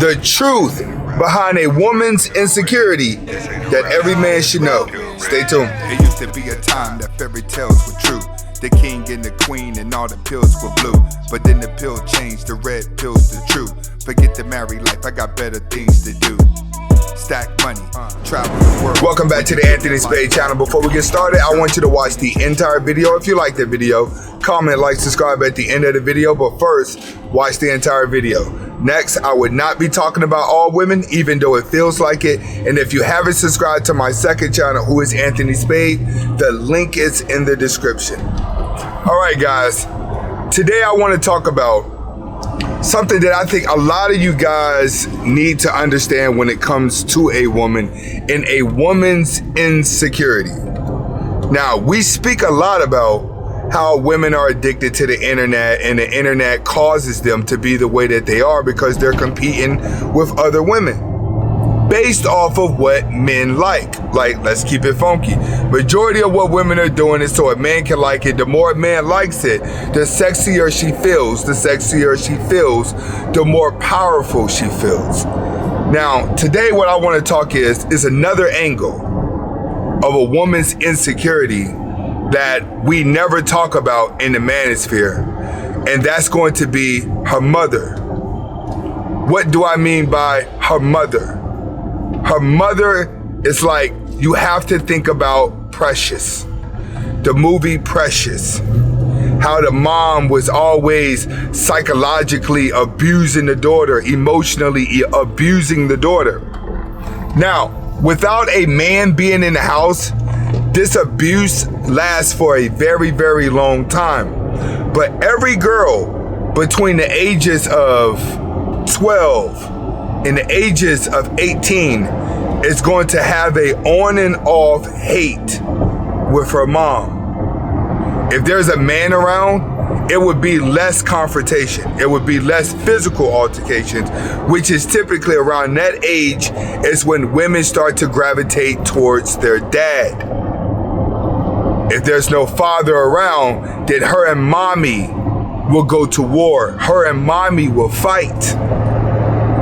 The truth behind a woman's insecurity that every man should know. Stay tuned. It used to be a time that fairy tales were true. The king and the queen and all the pills were blue. But then the pill changed, the red pill's the truth. Forget the married life, I got better things to do. Stack money, travel the world. Welcome back to the Anthony Spade channel. Before we get started, I want you to watch the entire video. If you like the video, comment, like, subscribe at the end of the video. But first, watch the entire video. Next, I would not be talking about all women, even though it feels like it. And if you haven't subscribed to my second channel, who is Anthony Spade, the link is in the description. All right, guys. Today, I want to talk about something that I think a lot of you guys need to understand when it comes to a woman and a woman's insecurity. Now, we speak a lot about how women are addicted to the internet, and the internet causes them to be the way that they are because they're competing with other women based off of what men like. Like, let's keep it funky. Majority of what women are doing is so a man can like it. The more a man likes it, the sexier she feels. The sexier she feels, the more powerful she feels. Now, today what I want to talk is another angle of a woman's insecurity that we never talk about in the manosphere, and that's going to be her mother. What do I mean by her mother? Her mother is like, you have to think about Precious, the movie Precious, how the mom was always psychologically abusing the daughter, emotionally abusing the daughter. Now, without a man being in the house, this abuse lasts for a very, very long time. But every girl between the ages of 12 and the ages of 18 is going to have a on and off hate with her mom. If there's a man around, it would be less confrontation. It would be less physical altercations, which is typically around that age is when women start to gravitate towards their dad. If there's no father around, then her and mommy will go to war. Her and mommy will fight.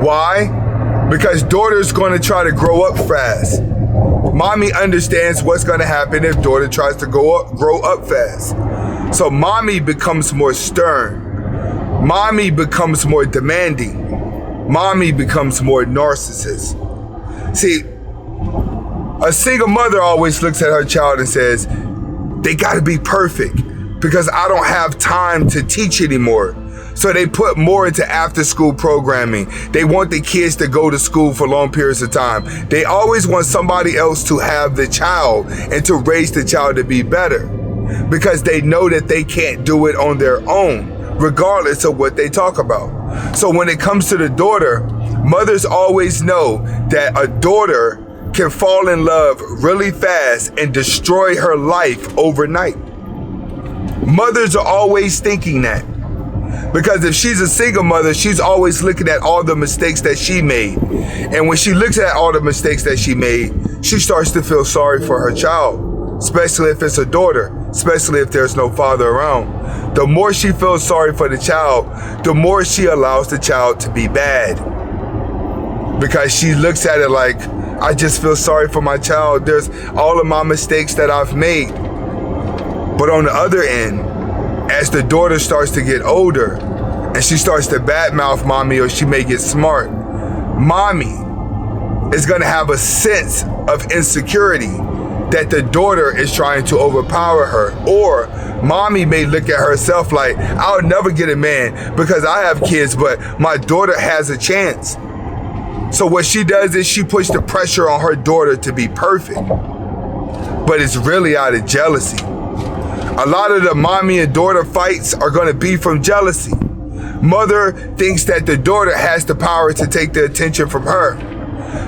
Why? Because daughter's going to try to grow up fast. Mommy understands what's going to happen if daughter tries to grow up fast. So mommy becomes more stern. Mommy becomes more demanding. Mommy becomes more narcissist. See, a single mother always looks at her child and says, they got to be perfect because I don't have time to teach anymore. So they put more into after school programming. They want the kids to go to school for long periods of time. They always want somebody else to have the child and to raise the child to be better because they know that they can't do it on their own, regardless of what they talk about. So when it comes to the daughter, mothers always know that a daughter can fall in love really fast and destroy her life overnight. Mothers are always thinking that. Because if she's a single mother, she's always looking at all the mistakes that she made. And when she looks at all the mistakes that she made, she starts to feel sorry for her child, especially if it's a daughter, especially if there's no father around. The more she feels sorry for the child, the more she allows the child to be bad. Because she looks at it like, I just feel sorry for my child. There's all of my mistakes that I've made. But on the other end, as the daughter starts to get older and she starts to badmouth mommy, or she may get smart, mommy is going to have a sense of insecurity that the daughter is trying to overpower her. Or mommy may look at herself like, I'll never get a man because I have kids, but my daughter has a chance. So what she does is she puts the pressure on her daughter to be perfect, but it's really out of jealousy. A lot of the mommy and daughter fights are going to be from jealousy. Mother thinks that the daughter has the power to take the attention from her.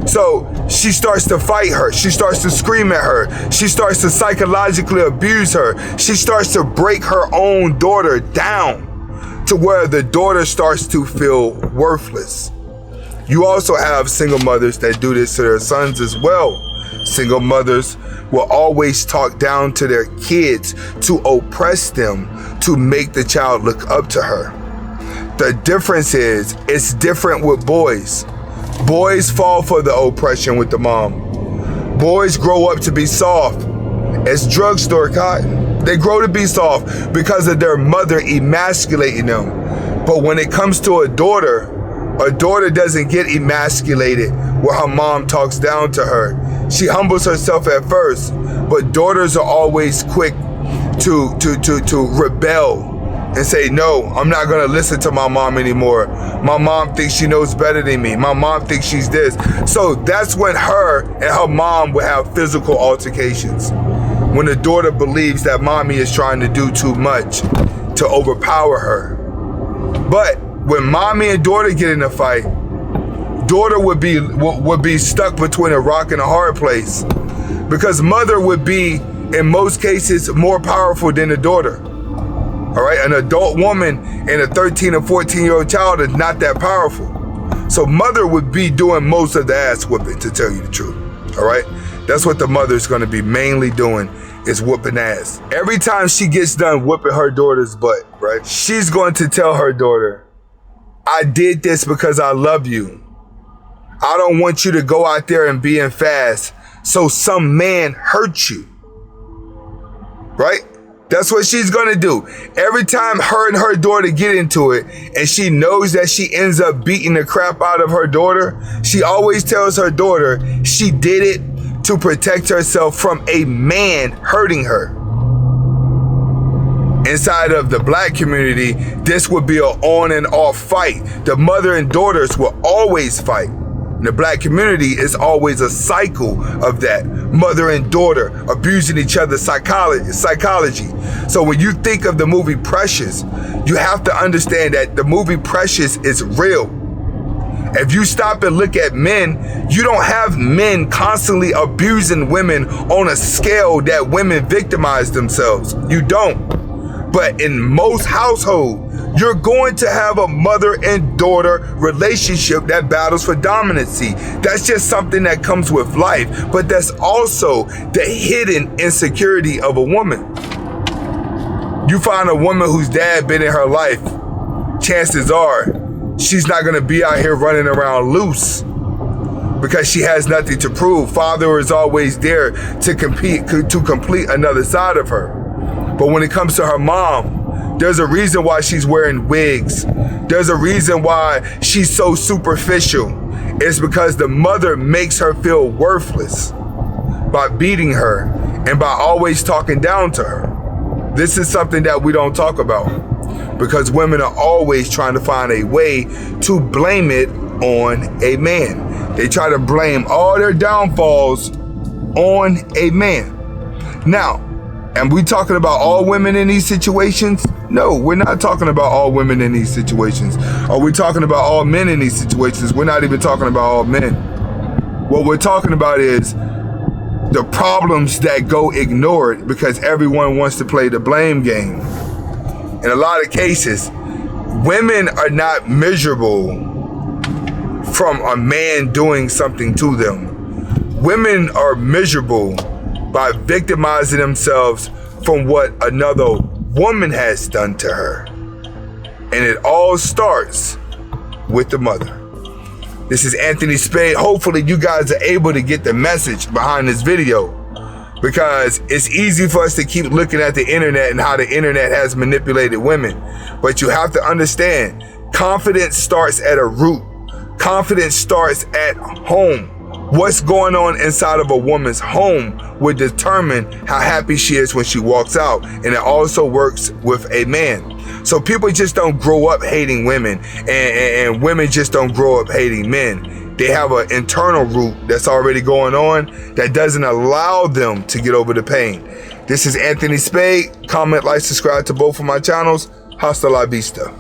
So she starts to fight her. She starts to scream at her. She starts to psychologically abuse her. She starts to break her own daughter down to where the daughter starts to feel worthless. You also have single mothers that do this to their sons as well. Single mothers will always talk down to their kids to oppress them, to make the child look up to her. The difference is, it's different with boys. Boys fall for the oppression with the mom. Boys grow up to be soft as drugstore cotton. They grow to be soft because of their mother emasculating them. But when it comes to a daughter doesn't get emasculated where her mom talks down to her. She humbles herself at first, but daughters are always quick to rebel and say, no, I'm not gonna listen to my mom anymore. My mom thinks she knows better than me. My mom thinks she's this. So that's when her and her mom will have physical altercations. When the daughter believes that mommy is trying to do too much to overpower her. But when mommy and daughter get in a fight, daughter would be stuck between a rock and a hard place, because mother would be, in most cases, more powerful than the daughter. All right, an adult woman and a 13 or 14-year-old child is not that powerful. So mother would be doing most of the ass whooping, to tell you the truth. All right, that's what the mother's going to be mainly doing, is whooping ass. Every time she gets done whooping her daughter's butt, right, she's going to tell her daughter, I did this because I love you. I don't want you to go out there and being fast so some man hurt you. Right? That's what she's gonna do. Every time her and her daughter get into it and she knows that she ends up beating the crap out of her daughter, she always tells her daughter she did it to protect herself from a man hurting her. Inside of the black community, this would be an on and off fight. The mother and daughters will always fight. In the black community, it's always a cycle of that. Mother and daughter abusing each other's psychology. So when you think of the movie Precious, you have to understand that the movie Precious is real. If you stop and look at men, you don't have men constantly abusing women on a scale that women victimize themselves. You don't. But in most households, you're going to have a mother and daughter relationship that battles for dominancy. That's just something that comes with life, but that's also the hidden insecurity of a woman. You find a woman whose dad been in her life, chances are she's not gonna be out here running around loose because she has nothing to prove. Father is always there to complete another side of her. But when it comes to her mom, there's a reason why she's wearing wigs. There's a reason why she's so superficial. It's because the mother makes her feel worthless by beating her and by always talking down to her. This is something that we don't talk about because women are always trying to find a way to blame it on a man. They try to blame all their downfalls on a man. Now, and we talking about all women in these situations? No, we're not talking about all women in these situations. Are we talking about all men in these situations? We're not even talking about all men. What we're talking about is the problems that go ignored because everyone wants to play the blame game. In a lot of cases, women are not miserable from a man doing something to them. Women are miserable by victimizing themselves from what another woman has done to her. And it all starts with the mother. This is Anthony Spade. Hopefully you guys are able to get the message behind this video, because it's easy for us to keep looking at the internet and how the internet has manipulated women. But you have to understand, confidence starts at a root. Confidence starts at home. What's going on inside of a woman's home will determine how happy she is when she walks out. And it also works with a man. So people just don't grow up hating women, and women just don't grow up hating men. They have an internal root that's already going on that doesn't allow them to get over the pain. This is Anthony Spade. Comment, like, subscribe to both of my channels. Hasta la vista.